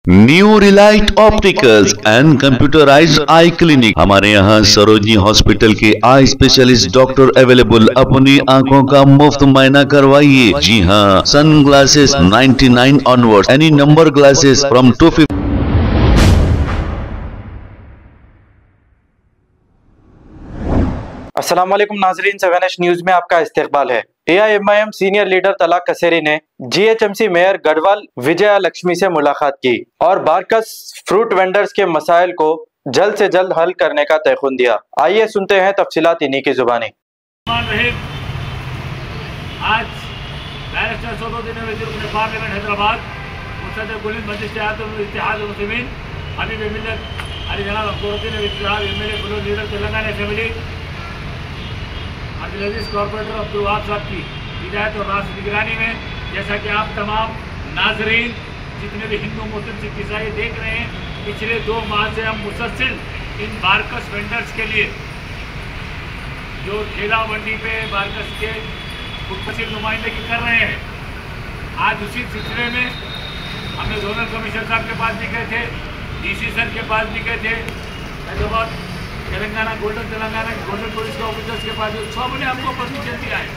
New Relight opticals and computerised I clinic. हमारे यहाँ Sarojini hospital के आई स्पेशलिस्ट डॉक्टर अवेलेबल। अपनी आंखों का मुफ्त मायना करवाइए। जी हाँ, sun glasses 99 onward, any number glasses from 250। अस्सलाम वालेकुम नाजरीन, 7H न्यूज में आपका इस्तकबाल है। AIMIM सीनियर लीडर तलाक कसेरी ने GHMC मेयर गढ़वाल विजया लक्ष्मी से मुलाकात की और बारकस फ्रूट वेंडर्स के मसाइल को जल्द से जल्द हल करने का तयखुन दिया। आइए सुनते हैं तफसीलात इन्हीं की जुबानी। आज बैरिस्टर सदरुद्दीन वज़ीर पार्लियामेंट हैदराबाद मुसद्दिक़ गुलिन मजलिस इत्तेहाद मुस्लिमीन हबीब मिल्लत अली जनाब Akbaruddin MLA floor leader Telangana assembly Abdul Aziz corporator Abdul Wahab साहब की हिदायत और रास निगरानी में, जैसा कि आप तमाम नाजरीन जितने भी हिंदू मुस्लिम सिख ईसाई देख रहे हैं, पिछले 2 माह से हम मुसलसल इन बारकस वेंडर्स के लिए जो ठेला मंडी पे बारकस के मुतसिल नुमाइंदगी कर रहे हैं, आज उसी सिलसिले में हमने जोनल कमिश्नर साहब के पास भी गए थे, DC सर के पास भी गए थे, हैदराबाद तेलंगाना गोल्डन पुलिस के ऑफिसर्स के पास सबने हमको परमिशन दिया है।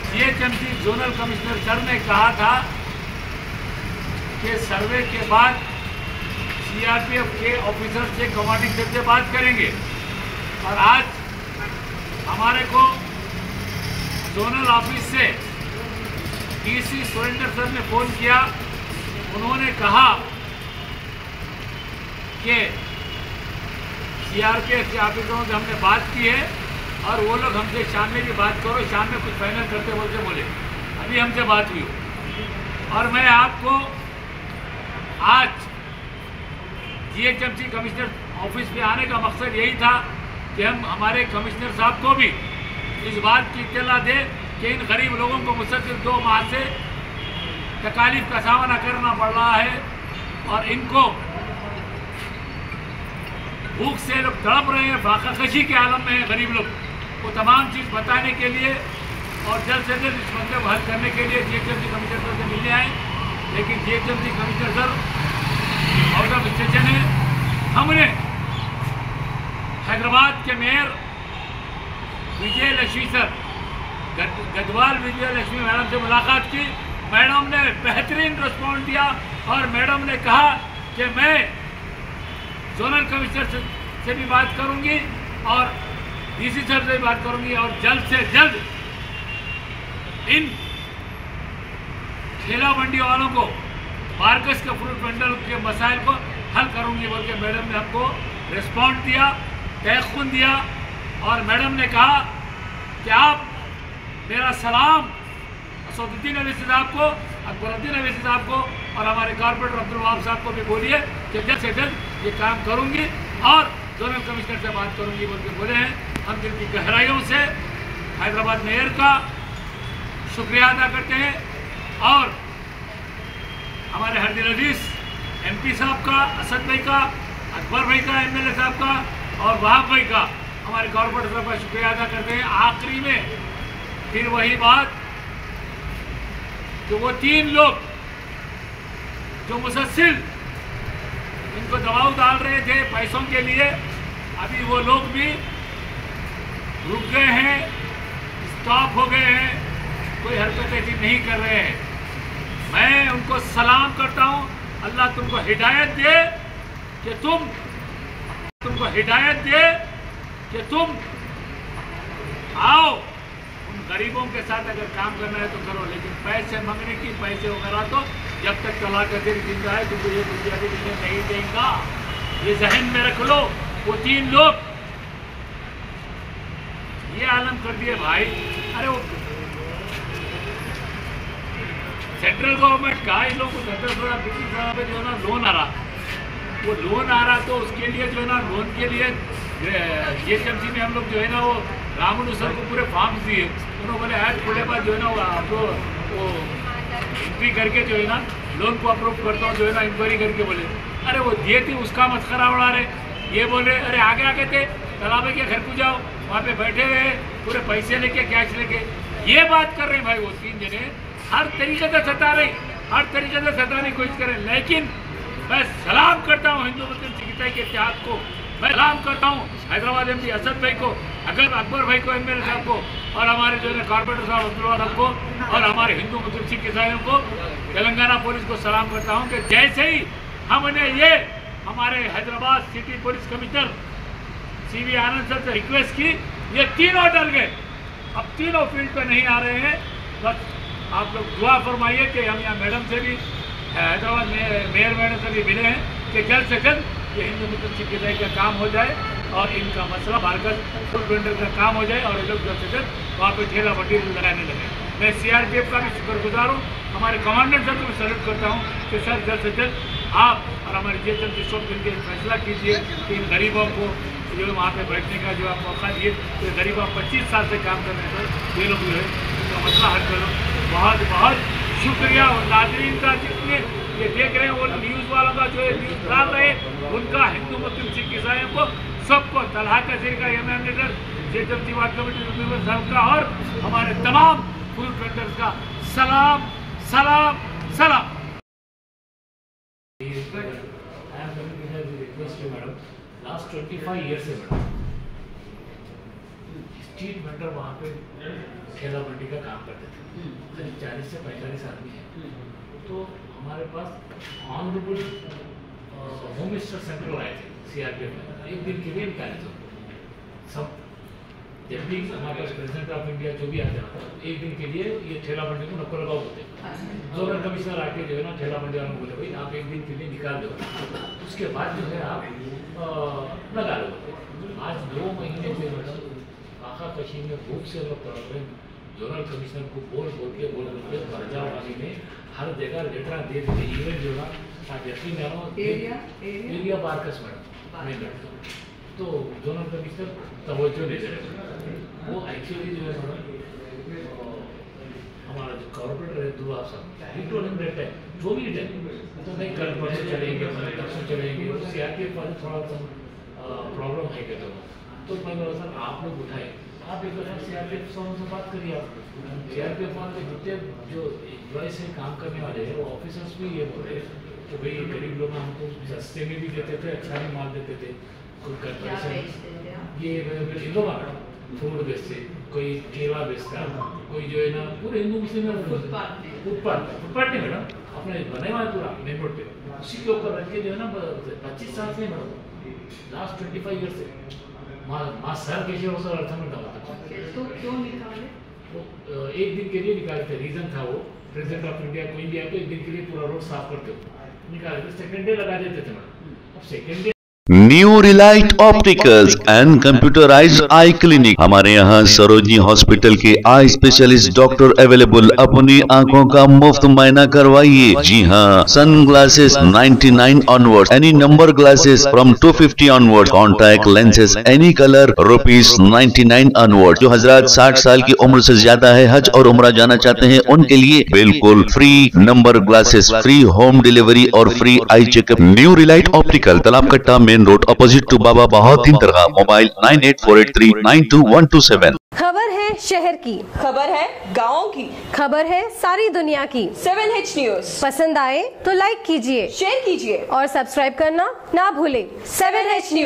GHMC जोनल कमिश्नर सर ने कहा था कि सर्वे के बाद CRPF के ऑफिसर से कमांडिंग सेल से बात करेंगे, और आज हमारे को जोनल ऑफिस से DC सुरेंद्र सर ने फोन किया। उन्होंने कहा कि CRPF के ऑफिसरों से हमने बात की है और वो लोग हमसे शाम में भी बात करो, शाम में कुछ फाइनल करते बोले। अभी हमसे बात हुई और मैं आपको आज GHMC कमिश्नर ऑफिस पे आने का मकसद यही था कि हम हमारे कमिश्नर साहब को भी इस बात की इत्तला दे कि इन गरीब लोगों को मुसलसल 2 माह से तकालीफ का सामना करना पड़ रहा है और इनको भूख से लोग तड़प रहे हैं, फाकाकशी के आलम में है गरीब लोग। वो तमाम चीज़ बताने के लिए और जल्द से जल्द इस मसले को हल करने के लिए GHMC कमिश्नर सर से मिलने आए, लेकिन GHMC commissioner sir out of station है। हमने हैदराबाद के मेयर विजय लक्ष्मी सर गढ़वाल विजय लक्ष्मी मैडम से मुलाकात की। मैडम ने बेहतरीन रिस्पॉन्स दिया और मैडम ने कहा कि मैं जोनल कमिश्नर से भी बात करूंगी और DC सर से भी बात करूंगी और जल्द से जल्द इन ठेला मंडी वालों को, बारकस के फ्रूट वेंडर के मसाइल को हल करूंगी बोल के मैडम ने हमको रिस्पॉन्ड दिया, तयखुन दिया। और मैडम ने कहा कि आप मेरा सलाम असदुद्दीन अवैसी साहब को, अकबरुद्दीन अवैसी साहब को और हमारे कॉर्पोरेटर अब्दुल वहाब साहब को भी बोलिए कि जल्द से जल्द ये काम करूंगी और जोनल कमिश्नर से बात करूंगी बोल के बोले हैं। हम दिल की गहराइयों से हैदराबाद मेयर का शुक्रिया अदा करते हैं और हमारे हरदिल अजीज MP साहब का, असद भाई का, अकबर भाई का, MLA साहब का और वहाब भाई का, हमारे कॉर्पोरेटर साहब का शुक्रिया अदा करते हैं। आखिरी में फिर वही बात कि वो 3 लोग जो मुसलसल इनको दबाव डाल रहे थे पैसों के लिए, अभी वो लोग भी रुक गए हैं, स्टॉप हो गए हैं, कोई हरकत ऐसी नहीं कर रहे हैं। मैं उनको सलाम करता हूँ। अल्लाह तुमको हिदायत दे कि तुम आओ, उन गरीबों के साथ अगर काम करना है तो करो, लेकिन पैसे मांगने की, पैसे वगैरह तो जब तक तलाक कसेरी जिंदा है तुमको ये बुनियादी चीजें नहीं देगा, ये जहन में रख लो। वो 3 लोग ये आलम कर दिए भाई। अरे वो सेंट्रल गवर्नमेंट का इन लोगों को 10-10 करोड़ पे जो है ना लोन आ रहा, वो लोन आ रहा तो उसके लिए जो है ना लोन के लिए GHMC में हम लोग जो है ना वो रामनु सर को पूरे फॉर्म्स दिए। उन्होंने बोले ऐड खुले बाद जो है ना वो आपको वो इंक्वायरी करके जो है ना लोन को अप्रूव करता हूँ, जो है ना इंक्वायरी करके बोले। अरे वो दिए थी उसका मस्खरा उड़ा रहे, ये बोल रहे अरे आगे थे तालाबे के घर को जाओ, वहाँ पे बैठे हुए पूरे पैसे लेके कैश लेके ये बात कर रहे हैं भाई। वो 3 जने हर तरीके से सता रही, हर तरीके से सताने की कोशिश करें, लेकिन मैं सलाम करता हूँ हिंदू मुस्लिम सिख ईसाई के इत्तेहाद को, मैं सलाम करता हूँ हैदराबाद एमपी असद भाई को, अकबर भाई को, एमएलए साहब को, और हमारे जो है कॉर्पोरेटर साहब अब्दुल्ला साहब को, और हमारे हिंदू मुस्लिम सिख ईसाइयों को, तेलंगाना पुलिस को सलाम करता हूँ कि जैसे ही हमने ये हमारे Hyderabad city police commissioner CV आनंद सर से रिक्वेस्ट की, ये तीनों डर गए, अब तीनों फील्ड पे नहीं आ रहे हैं। बस आप लोग दुआ फरमाइए कि हम यहाँ मैडम से भी, हैदराबाद मेयर मैडम से भी मिले हैं कि जल्द से जल्द ये हिंदू मुस्लिम सिख ईसाई का काम हो जाए और इनका मसला बारकस फूड वेंडर का काम हो जाए और ये लोग जल्द से जल्द वहाँ पे ठेला बट्टी लगाने लगे। मैं CRPF का भी शुक्रगुजार हूँ, हमारे कमांडेंट सर को भी सैल्यूट करता हूँ कि सर जल्द से जल्द आप और हमारे GHMC शॉप के फैसला कीजिए कि इन गरीबों को जो वहाँ पे बैठने का जो आप मौका दिए, तो गरीब 25 साल से काम करने पर ये लोग जो है उनका मसला हल करो। बहुत बहुत शुक्रिया। और नाज़रीन का जितने ये देख रहे हैं वो न्यूज़ वालों का जो है न्यूज़ डाल रहे हैं, उनका हिंदू मुस्लिम सिख ईसाइयों को सबको तलहा कसेरी का MM leader GHMC ward committee member साहब का और हमारे तमाम फ्रूट वेंडर्स का सलाम सलाम सलाम। लास्ट 25 ईयर से मैडम स्ट्रीट वेंडर वहाँ पे ठेला मंडी का काम करते थे, 40 से 45 आदमी हैं। तो हमारे पास ऑनरेबल होम मिनिस्टर सेंट्रल आए थे CRPF में, एक दिन के लिए निकाले थे सब। जब भी हमारे पास प्रेसिडेंट ऑफ इंडिया जो भी आते हैं, एक दिन के लिए ये ठेला मंडी को नको लगाओ बोलते। जोनल कमिश्नर आके जो है ना ठेला मंडी वालों को बोले भाई आप एक दिन के लिए निकाल दो, उसके बाद जो है आप लगा लो। आज 2 महीने से मैडम आखा कशी में भूख से लोग प्रॉब्लम जोनल कमिश्नर को बोल के बरजावानी में हर जगह लेटर दे देते। इवन जो ना आप यकीन जानो एरिया बारकस मैडम तो जोनल कमिश्नर तवज्जो नहीं दे रहे। वो एक्चुअली जो है मैडम हमारा जो कॉर्पोरेटर है दुआ साहब रिटोलिंग रहता है जो भी है तो नहीं कल परसों चलेंगे परसों चलेंगे। CRPF वाले थोड़ा सा प्रॉब्लम है कहते हो, तो मैं बोला सर आप लोग उठाए, आप एक बार CRPF से बात करिए। आप CRPF वाले जितने जो एम्प्लॉयज से काम करने वाले हैं वो ऑफिसर्स भी ये बोल रहे कि भाई गरीब लोग हमको सस्ते में भी देते थे, अच्छा भी माल देते थे। ये लोग फूड बेचते, कोई केला बेचता, कोई जो है ना पूरे हिंदू मुस्लिम में फुटपाथ नहीं मैडम अपने बने हुआ है पूरा मेन रोड पे, उसी के ऊपर रख के जो है ना 25 साल से मैडम लास्ट 25 ईयर से माँ सर कैसे हो सर अर्थ में डाला। तो क्यों निकाले? तो एक दिन के लिए निकाले थे, रीजन था वो प्रेसिडेंट ऑफ इंडिया कोई भी आए तो एक दिन के लिए पूरा रोड साफ करते हो निकाले थे, सेकेंड डे लगा देते थे मैडम। अब second day new Relight opticals and computerised I clinic. हमारे यहाँ सरोजनी हॉस्पिटल के आई स्पेशलिस्ट डॉक्टर अवेलेबल। अपनी आंखों का मुफ्त मायना करवाइए। जी हाँ, sun glasses 99 onward, any number glasses from 250 onward, contact lenses any colour ₹99 onward. जो हजरात 60 साल की उम्र से ज्यादा है, हज और उम्रा जाना चाहते हैं, उनके लिए बिल्कुल free number glasses, free home delivery और free eye checkup. New relight optical, Talab Katta main road, opposite to Baba Bahauddin dargah. Mobile 9848392127। खबर है शहर की, खबर है गाँव की, खबर है सारी दुनिया की। 7H न्यूज पसंद आए तो लाइक कीजिए, शेयर कीजिए और सब्सक्राइब करना ना भूले। 7H news.